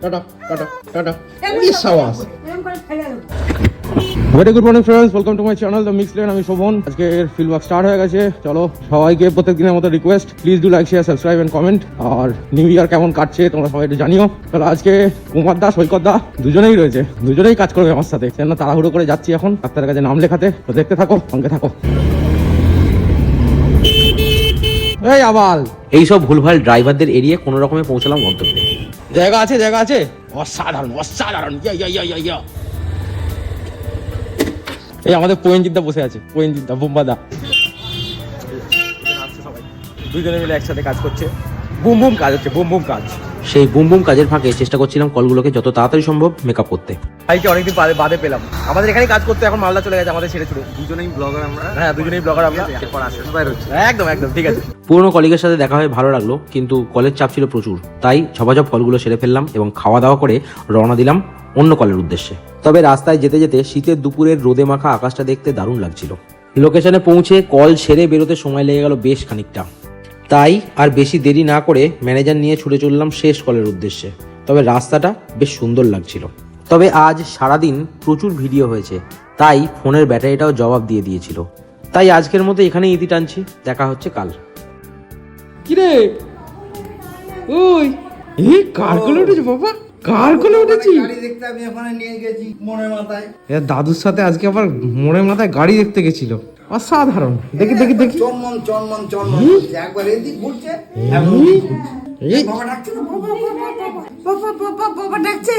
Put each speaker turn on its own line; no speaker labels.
Tata tata tata. সাবাস। Very good morning friends, welcome to my channel the mix lane. আমি শোভন। আজকের field work start হয়ে গেছে। চলো সবাইকে প্রত্যেকদিনের মতো request, please do like, share, subscribe and comment. আর নিউ ইয়ার কেমন কাটছে তোমরা সবাই একটু জানিও। চলো আজকে কুমার দা সৈকত দা দুজনেই রয়েছে, দুজনেই কাজ করবে আমার সাথে। সেজন্য তাড়াহুড়ো করে যাচ্ছি এখন ডাক্তারের কাছে নাম লেখাতে। তো দেখতে থাকো, সঙ্গে থাকো। এই আবাল,
এইসব ভুলভাল ড্রাইভারদের এড়িয়ে কোনো রকমে পৌঁছলাম গন্তব্যে।
জায়গা আছে, জায়গা আছে। অসাধারণ অসাধারণ। ইয়া ইয়া ইয়া ইয়া ইয়া। এই আমাদের পয়েনজিৎদা বসে আছে, পয়েনজিৎদা, বোম্বাদা। দুজনে মিলে একসাথে কাজ করছে। বুম বুম কাজ হচ্ছে, বুম বুম কাজ।
সেই বুম বুম কাজের ফাঁকে চেষ্টা করছিলাম কলগুলোকে যত তাড়াতাড়ি সম্ভব মেকআপ করতে।
ভাইকে অনেকদিন বাদে পেলাম। আমাদের এখানেই কাজ করতে, এখন মালদা চলে গেছে আমাদের ছেড়ে ছুড়ে। দুজনেই ব্লগার আমরা। হ্যাঁ, দুজনেই ব্লগার আমরা। এরপর আসছে একদম একদম ঠিক আছে।
পুরনো কলিগের সাথে দেখা হয়ে ভালো লাগলো, কিন্তু কলের চাপ ছিল প্রচুর। তাই ঝপাঝপ কলগুলো সেরে ফেললাম এবং খাওয়া দাওয়া করে রওনা দিলাম অন্য কলের উদ্দেশ্যে। তবে রাস্তায় যেতে যেতে শীতের দুপুরের রোদে মাখা আকাশটা দেখতে দারুণ লাগছিল। লোকেশনে পৌঁছে কল সেরে বেরোতে সময় লেগে গেল বেশ খানিকটা। তাই আর বেশি দেরি না করে ম্যানেজার নিয়ে ছুটে চললাম শেষ কলের উদ্দেশ্যে। তবে রাস্তাটা বেশ সুন্দর লাগছিল। তবে আজ সারাদিন প্রচুর ভিডিও হয়েছে, তাই ফোনের ব্যাটারিটাও জবাব দিয়ে দিয়েছিল। তাই আজকের মতো এখানেই ইতি টানছি, দেখা হচ্ছে কাল।
কিরে ওই এই কার কোলে উঠেছে বাবা? কার কোলে উঠেছি?
গাড়ি দেখতে আমি ওখানে নিয়ে গেছি মনের মাথায়।
দাদুর সাথে আজকে আবার মোড়ের মাথায় গাড়ি দেখতে গেছিল। অসাধারণ। দেখি দেখি দেখি।
চনমন চনমন চনমন একবার এদিক ঘুরছে,
এই
বাবা ডাকছে না, বাবা বাবা বাবা বাবা বাবা বাবা ডাকছে।